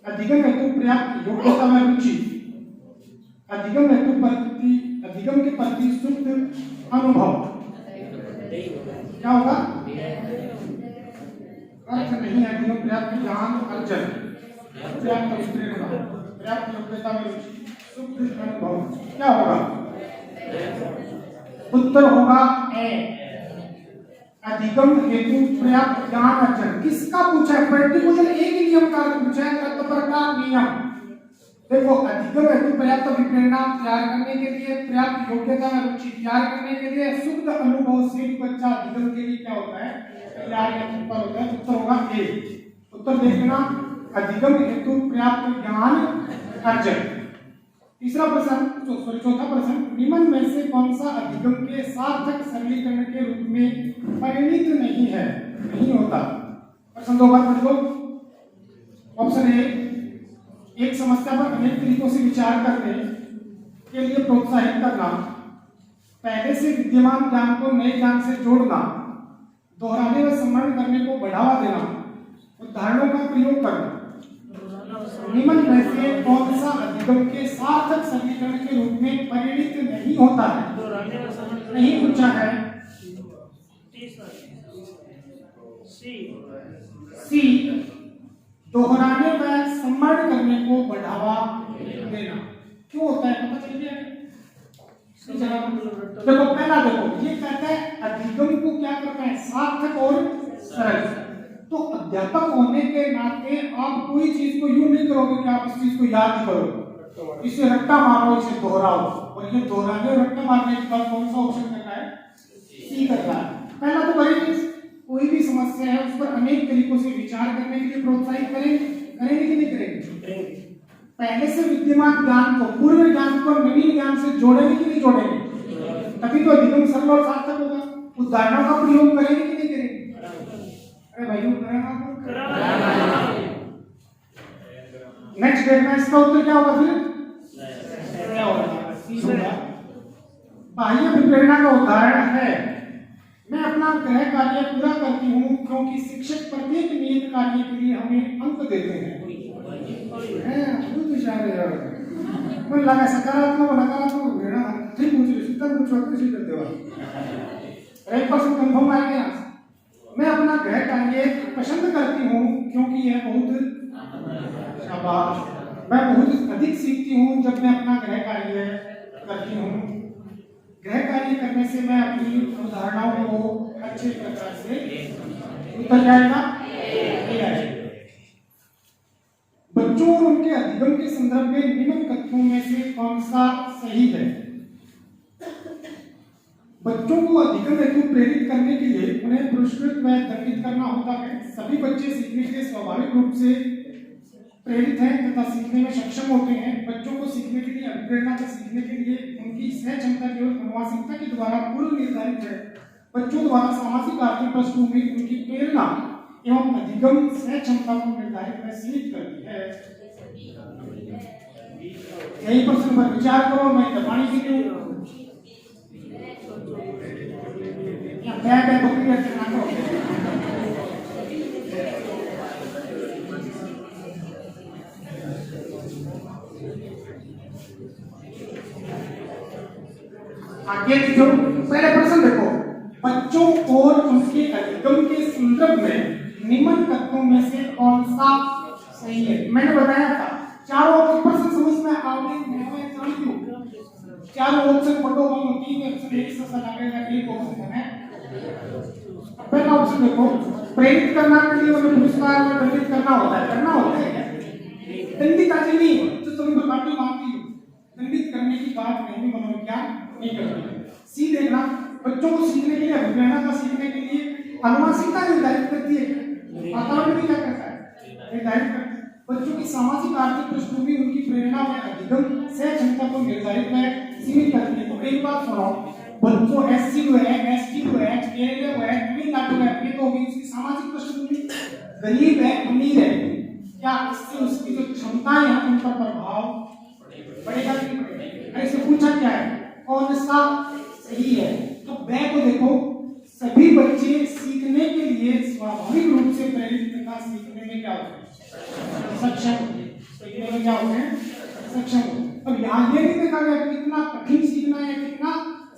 अधिगम हेतु पर्याप्त योग्यता में रुचि, अधिगम के प्रति शुद्ध अनुभव। क्या होगा? अर्थ नहीं है अधिगम पर्याप्त ज्ञान अर्जन, पर्याप्त अभिप्रेरणा, पर्याप्त योग्यता में रुचि, शुद्ध अनुभव। क्या होगा? उत्तर होगा ए, अधिगम हेतु पर्याप्त ज्ञान अर्जन। किसका पूछा है? पर्टिकुलर एक ही नियम का पूछा है, तत्परता नियम। देखो, अधिगम हेतु पर्याप्त अभिप्रेरणा तैयार करने के लिए, पर्याप्त योग्यता में रुचि तैयार करने के लिए, शुद्ध अनुभव से बच्चा अधिगम के लिए क्या होता है? तैयार या तत्पर होता है। उत्तर होगा ए। उत्तर देखना, अधिगम हेतु पर्याप्त ज्ञान अर्जन। तीसरा प्रश्न, चौथा प्रश्न, निम्न में से कौन सा अधिगम के सार्थक सरलीकरण के रूप में परिणित नहीं है? नहीं होता। प्रश्न 2 बार पढ़ लो। ऑप्शन ए, एक समस्या पर अनेक तरीकों से विचार करने के लिए प्रोत्साहित करना, पहले से विद्यमान ज्ञान को नए ज्ञान से जोड़ना, दोहराने व स्मरण करने को बढ़ावा देना, उदाहरणों का प्रयोग करना। निम्न में से कौन सा अधिगम के सार्थक समीकरण के रूप में परिणित नहीं होता है? नहीं पूछा है। सी, दोहराने व सम्मर्ण करने को बढ़ावा देना। क्यों होता है पता चल गया? देखो पहला देखो, ये कहता है अधिगम को क्या करता है? सार्थक और सरल। तो अध्यापक होने के नाते आप कोई चीज को यूं नहीं करोगे कि आप इस चीज को याद ही करो, इसे रट्टा मारो, इसे दोहराओ। और ये दोहराने और रट्टा मारने के बाद कौन सा ऑप्शन करना है? सी करना है। पहला तो करेंगे, कोई भी समस्या है उस पर अनेक तरीकों से विचार करने के लिए प्रोत्साहित करेंगे कि नहीं करेंगे? पहले से विद्यमान ज्ञान को, पूर्व ज्ञान को नवीन ज्ञान से जोड़ेंगे कि नहीं जोड़ेंगे? तभी तो अधिगम सरल और सार्थक होगा। उदाहरणों का प्रयोग करेंगे कि नहीं करेंगे? अरे भाइयों करेंगे। नेक्स्ट देखना, इसका उत्तर क्या होगा फिर? क्या होगा? बाह्य प्रेरणा का उदाहरण है, मैं अपना गृह कार्य पूरा करती हूँ क्योंकि शिक्षक प्रत्येक नियत कार्य के लिए हमें अंक देते हैं। मुझे लगा सकारात्मक और नकारात्मक प्रेरणा ठीक पूछ रही, सीधा पूछो किसी कर देवा। 1% कंफर्म आ गया। मैं अपना गृह कार्य पसंद करती हूँ क्योंकि यह बहुत, शाबाश, मैं बहुत अधिक सीखती हूँ जब मैं अपना गृह कार्य करती हूँ। गृह कार्य करने से मैं अपनी अवधारणाओं को अच्छे प्रकार से उतर जाएगा। बच्चों और उनके अधिगम के संदर्भ में निम्न कथनों में से कौन सा सही है? बच्चों को अधिगम हेतु प्रेरित करने के लिए उन्हें पुरस्कृत व दंडित करना होता है। सभी बच्चे सीखने के स्वाभाविक रूप से प्रेरित हैं तथा सीखने में सक्षम होते हैं। बच्चों को सीखने के लिए, अभिप्रेरणा से सीखने के लिए उनकी सह क्षमता केवल अनुवांशिकता के द्वारा पूर्व निर्धारित है। बच्चों द्वारा सामाजिक आर्थिक पृष्ठभूमि उनकी प्रेरणा एवं अधिगम सह क्षमता को निर्धारित व सीमित करती है। यही प्रश्न पर विचार करो। मैं पानी पीती हूँ आगे जो पहले प्रश्न देखो, बच्चों और उनके अधिगम के संदर्भ में निम्न कथनों में से कौन सा सही है? मैंने बताया था चारों प्रश्न समझ में आओगे। मैं जानती हूँ चारों ऑप्शन पढ़ो, हम तीन ऑप्शन एक से लगेगा, एक ऑप्शन है। पहला ऑप्शन देखो, प्रेरित करना के लिए उन्हें पुरस्कार में दंडित करना होता है। दंडित आज नहीं तो तुम पार्टी मारती हो, दंडित करने की बात नहीं, मनोविज्ञान नहीं करती। सी देखना, बच्चों को सीखने के लिए, अभिप्रेरणा का सीखने के लिए अनुवांशिकता निर्धारित करती है। वातावरण भी क्या करता है? निर्धारित करता है। बच्चों की सामाजिक आर्थिक पृष्ठभूमि उनकी प्रेरणा में अधिगम सह क्षमता को निर्धारित में सीमित करती है। तो एक बात सुनो, बच्चों एससी को है, एसटी को है, केरल को है, तमिलनाडु है, ये तो होगी उसकी सामाजिक पृष्ठभूमि। गरीब है, अमीर है, क्या इससे उसकी जो क्षमताएं हैं उन पर प्रभाव पड़ेगा कि नहीं पड़ेगा? ऐसे पूछा क्या है, कौन सा सही है? तो ब को देखो, सभी बच्चे सीखने के लिए स्वाभाविक रूप से प्रेरित तथा सीखने में क्या होते हैं? सक्षम। सीखने में क्या होते हैं? सक्षम। अब यहाँ ये नहीं देखा गया कितना कठिन सीखना है, कितना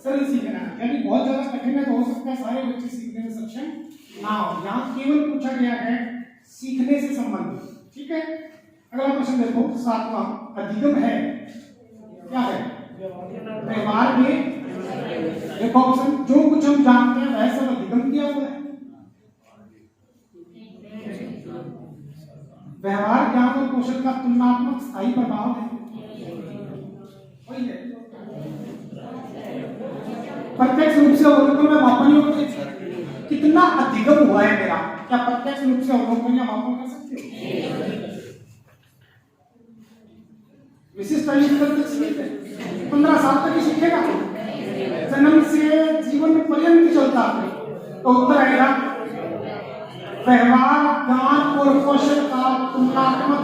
सरल सीखना है। यानी बहुत ज्यादा कठिन है तो हो सकता है सारे बच्चे सीखने में सक्षम ना हो। यहाँ केवल पूछा गया है सीखने से संबंधित। ठीक है, अगला प्रश्न देखो, 7वां, अधिगम है क्या है? व्यवहार में देखो ऑप्शन, जो कुछ हम जानते हैं वह सब अधिगम किया हुआ है। व्यवहार ज्ञान और कौशल का तुलनात्मक स्थायी प्रभाव है। प्रत्यक्ष रूप से अवलोकन में मापन योग्य कितना अधिगम हुआ है मेरा, क्या प्रत्यक्ष रूप से अवलोकन या मापन कर सकते हो? विशिष्ट है 15 साल तक ही सीखेगा, जन्म से जीवन पर्यंत चलता है। तो उत्तर आएगा व्यवहार ज्ञान और कौशल का तुलनात्मक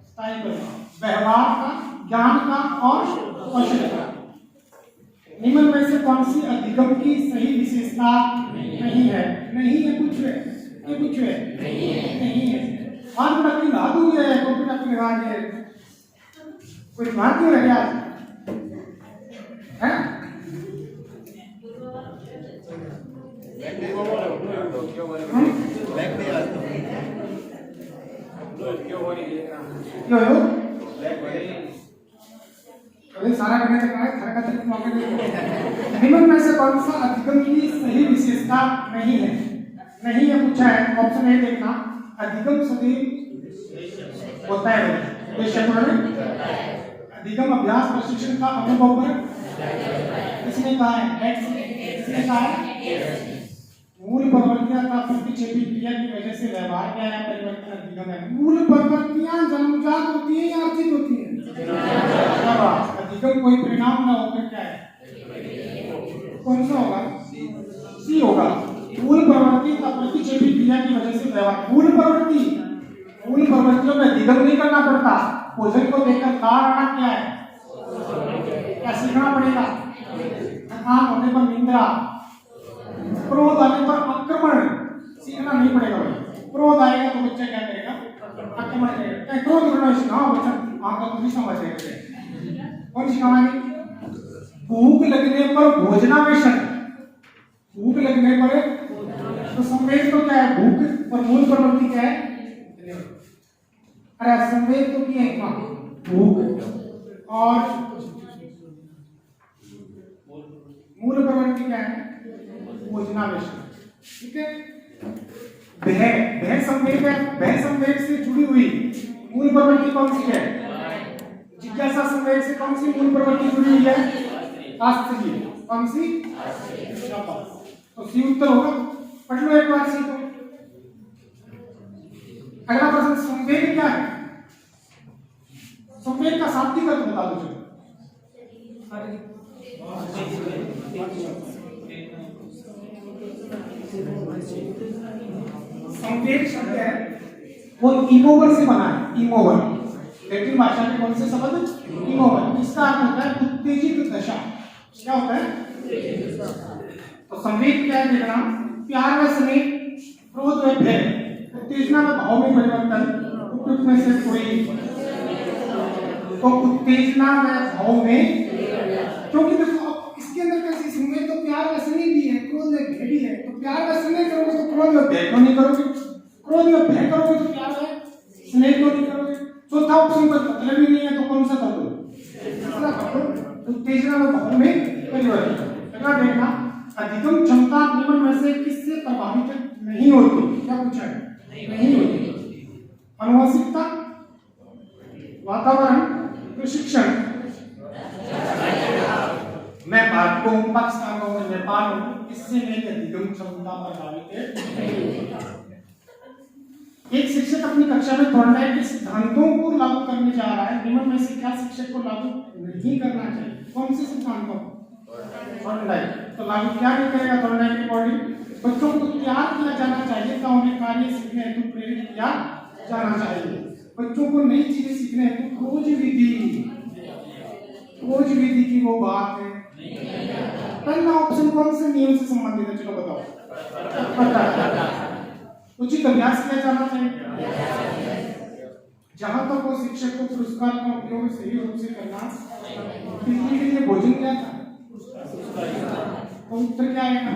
स्थायी प्रभाव। व्यवहार का, ज्ञान का और कौशल का। निम्न में से कौन सी अधिगम की सही विशेषता नहीं है? नहीं है कुछ है। ये कुछ है नहीं है। आज बड़ा की लागू है कंप्यूटर पे लगा के कोई बात नहीं रह गया है। क्यों अभी सारा करने का है घर का तक मौके निम्न में से कौन सा अधिगम की सही विशेषता नहीं है? नहीं है पूछा है, ऑप्शन ए देखना। अधिगम सदैव होता है अधिगम अभ्यास प्रशिक्षण का अनुभव पर किसने कहा है? किसने कहा है? मूल प्रवृत्तियां का प्रतिक्षेपी क्रिया की वजह से व्यवहार क्या है परिवर्तन अधिगम है। मूल प्रवृत्तियां जन्मजात होती है या अर्जित होती है? अधिगम कोई परिणाम ना होकर क्या है? कौन सा होगा? सी होगा। मूल प्रवृत्ति का प्रतिक्षेपी क्रिया की वजह से व्यवहार। मूल प्रवृत्तियों में अधिगम नहीं करना पड़ता। भोजन को देखकर कार आना क्या है? क्या सीखना पड़ेगा? थकान होने पर निंद्रा, क्रोध आने पर आक्रमण सीखना नहीं पड़ेगा। क्रोध आएगा तो बच्चा क्या करेगा? आक्रमण करेगा। क्रोध करना सिखाओ बच्चा, आंखों को भी समझ जाएगा। कौन सिखाएंगे? भूख लगने पर भोजनावेशन। भूख लगने पर तो संवेद तो क्या है? भूख। और मूल प्रवृत्ति क्या है? अरे संवेद तो क्या है? भूख। और मूल प्रवृत्ति क्या है? भोजनावेशन। ठीक है। भय संवेग है। भय संवेग से जुड़ी हुई मूल प्रवृत्ति कौन सी है? जिज्ञासा संवेग से कौन सी मूल प्रवृत्ति जुड़ी हुई है? आश्चर्य। कौन सी? तो सी उत्तर होगा। पढ़ लो एक बार सी को। अगला प्रश्न, संवेग क्या है? संवेग का शाब्दिक अर्थ बता दो। संवेग शब्द है वो इमोवर से बना है। इमोवर लैटिन भाषा के कौन से शब्द? इमोवर। इसका अर्थ होता है उत्तेजित दशा। क्या होता है? तो संवेग क्या है देखना। प्यार व स्नेह, क्रोध व भय, उत्तेजना व भाव में परिवर्तन, उपयुक्त में से कोई। तो उत्तेजना व भाव में, क्योंकि देखो इसके अंदर कैसी संवेग तो प्यार व स्नेह भी है, क्रोध व भय भी है। तो प्यार व स्नेह करोगे तो क्रोध व भय क्यों नहीं करोगे? क्रोध व भय करोगे तो प्यार व स्नेह क्यों नहीं करोगे? चौथा ऑप्शन पर मतलब ही नहीं है तो कौन सा कर दो? उत्तेजना व भाव में परिवर्तन। अगला देखना, अधिगम क्षमता निम्न में से किससे प्रभावित नहीं होती? क्या पूछा है? नहीं होती। आनुवंशिकता, वातावरण, प्रशिक्षण। मैं भारत को हूं, पाकिस्तान को हूं, नेपाल हूं, इससे मेरी अधिगम क्षमता प्रभावित है। एक शिक्षक अपनी कक्षा में थॉर्नडाइक के सिद्धांतों को लागू करने जा रहा है। निम्न में से क्या शिक्षक को लागू नहीं करना चाहिए? कौन से सिद्धांतों? थॉर्नडाइक। तो लागू क्या नहीं करेगा थॉर्नडाइक के अकॉर्डिंग? बच्चों को तैयार किया जाना चाहिए तो उन्हें कार्य सीखने हेतु प्रेरित किया जाना चाहिए। बच्चों को नई चीजें सीखने हेतु खोज विधि की वो बात है। पहला ऑप्शन कौन से नियम से संबंधित है? चलो बताओ। उचित अभ्यास किया जाना चाहिए। जहां तक वो शिक्षक को पुरस्कार का उपयोग सही रूप से करना। पिछले के लिए भोजन क्या था? तो उत्तर क्या आएगा?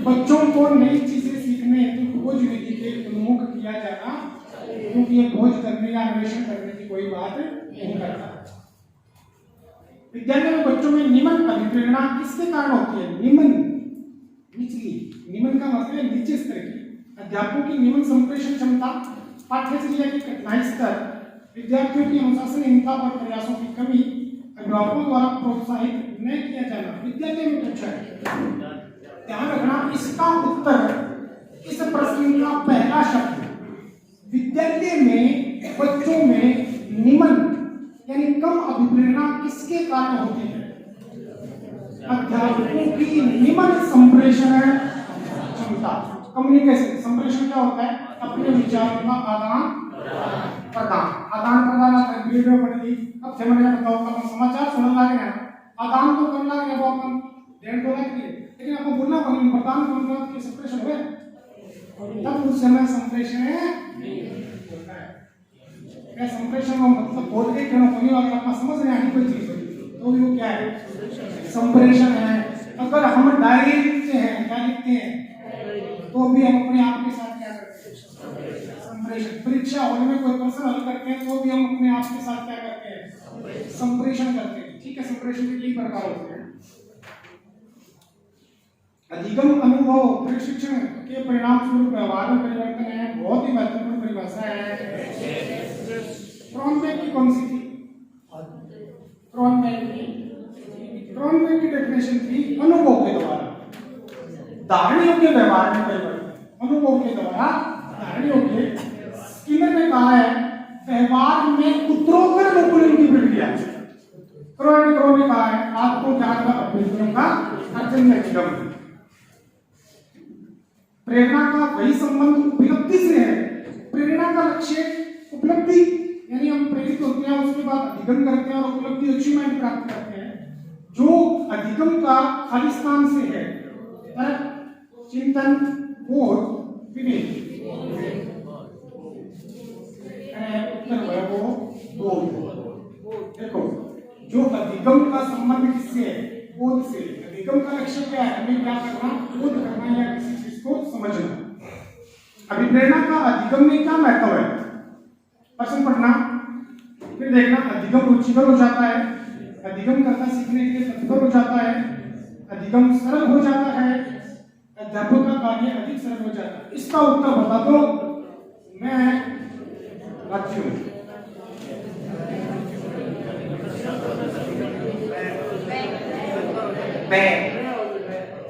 बच्चों को नई चीजें सीखने हेतु खोज विधि के उन्मुख किया जाना, क्योंकि ये खोज करने या अन्वेषण करने की कोई बात नहीं करता। विद्यालय में बच्चों में निमन अभिप्रेरणा किसके कारण होती है? निमन, निचली। निमन का मतलब है नीचे स्तर की। अध्यापकों की निमन संप्रेषण क्षमता, पाठ्यचर्या की कठिनाई स्तर, विद्यार्थियों की अनुशासनहीनता और प्रयासों की कमी, अभिभावकों द्वारा प्रोत्साहित न किया जाना। विद्यालय में पूछा है। ध्यान रखना, इसका उत्तर इस प्रश्न का पहला शब्द। विद्यालय में बच्चों में निमन यानी कम अभिप्रेरणा किसके कारण होती है? अध्यापकों की निमन संप्रेषण क्षमता। कम्युनिकेशन संप्रेषण क्या होता है? अपने विचारों का आदान प्रदान वीडियो पढ़ ली। अब से मैंने बताओ कब समाचार सुनने लगे हैं, आदान तो करना है वो अपन डेढ़ बोला के लिए, लेकिन आपको बोलना पड़ेगा प्रदान करना के संप्रेषण है। तब उस समय संप्रेषण होता है। क्या संप्रेषण का मतलब बोल के क्यों होने वाला आपका समझ नहीं आनी कोई चीज तो वो क्या है, संप्रेषण है। अगर हम डायरी लिखते हैं, क्या लिखते हैं, तो भी हम अपने आप के साथ क्या करते हैं, संप्रेषण। परीक्षा हॉल में कोई प्रश्न हल करते हैं तो भी हम अपने आप के साथ क्या करते हैं, संप्रेषण करते हैं। ठीक है, संप्रेषण के कई प्रकार होते हैं। अधिगम अनुभव प्रशिक्षण के परिणाम स्वरूप व्यवहार में परिवर्तन है, बहुत ही महत्वपूर्ण परिभाषा है। क्रॉनबेक की कौन सी थी, क्रॉनबेक की डेफिनेशन थी अनुभव के द्वारा धारणियों के व्यवहार में परिवर्तन। अनुभव के द्वारा धारणियों के, स्किनर ने कहा है व्यवहार में उत्तरोत्तर अनुकूलन की प्रक्रिया। क्रो ने कहा है आत्मज्ञान का अभ्युदय का अर्जन अधिगम। प्रेरणा का वही संबंध उपलब्धि से है। प्रेरणा का लक्ष्य उपलब्धि, यानी हम प्रेरित होते हैं, उसके बाद अधिगम करते हैं और उपलब्धि अचीवमेंट प्राप्त करते हैं। जो अधिगम का खाली स्थान से है, तर्क, चिंतन, बोध, विवेक, उत्तर है वो बोध। देखो, जो अधिगम का संबंध किससे है, बोध से। अधिगम का लक्ष्य क्या है, हमें क्या करना, बोध करना या किसी चीज को समझना। अभिप्रेरणा का अधिगम में क्या महत्व है, प्रश्न पढ़ना, फिर देखना। अधिगम रुचिकर हो जाता है, अधिगम करता सीखने के लिए तत्पर हो जाता है, अधिगम सरल हो जाता है, अध्यापक का कार्य अधिक सरल हो जाता है। इसका उत्तर बता दो, मैं राज्य हूं।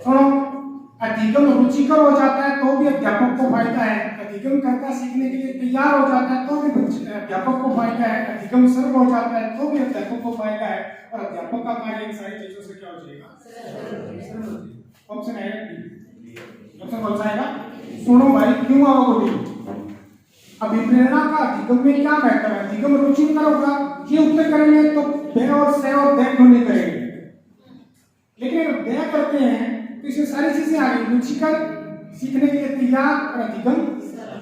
सुनो, अधिगम रुचिकर हो जाता है तो भी अध्यापक को फायदा है, अधिगम करता सीखने के लिए तैयार हो जाता है तो भी अध्यापक को फायदा है, अधिगम सरल हो जाता है तो भी अध्यापक को फायदा है, और अध्यापक का कार्य इन सारी चीजों से क्या हो जाएगा, ऑप्शन है डी। ऑप्शन कौन सा आएगा, सुनो भाई, क्यों आओगे डी। अभिप्रेरणा का अधिगम में क्या महत्व है, अधिगम रुचिकर होगा, ये उत्तर करेंगे तो बे और से और दे क्यों नहीं करेंगे। लेकिन अगर दे करते हैं तो इसमें सारी चीजें आ गई, रुचिकर, सीखने के लिए तैयार और अधिगम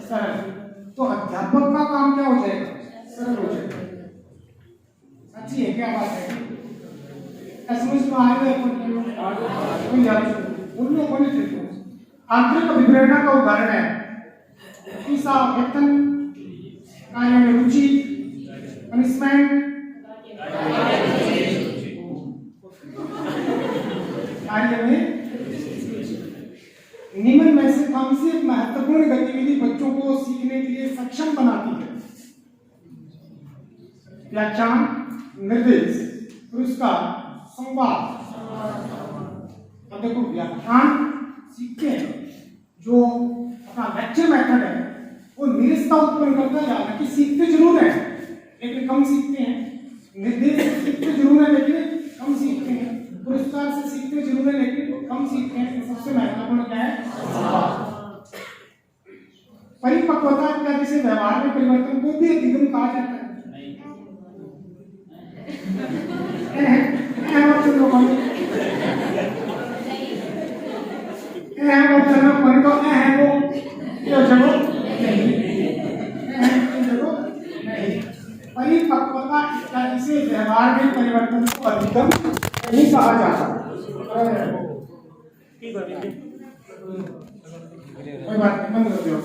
सरल। तो अध्यापक का काम क्या हो जाएगा, सरल हो जाएगा। अच्छी है, क्या बात है, समझ में आएगा। आंतरिक अभिप्रेरणा का उदाहरण है तीसरा वेतन, कार्य में रुचि, पनिशमेंट, कार्य में। निम्न में से कौन सी एक महत्वपूर्ण गतिविधि बच्चों को सीखने के लिए सक्षम बनाती है, व्याख्यान, निर्देश, पुरस्कार, संवाद। अब देखो, व्याख्यान सीखते हैं, जो अपना लेक्चर मेथड है वो निरस्ता उत्पन्न करता है, हालांकि सीखते जरूर है लेकिन कम सीखते हैं। निर्देश से सीखते जरूर है लेकिन कम सीखते हैं। पुरस्कार से सीखते जरूर है लेकिन कम सीखते हैं। तो सबसे महत्वपूर्ण क्या है, परिपक्वता इत्यादि से व्यवहार में परिवर्तन को भी अधिगम कहा जाता है। परिपक्वता इत्यादि से व्यवहार में परिवर्तन को अधिगम नहीं कहा जाता। कोई बात नहीं, बंद कर दो।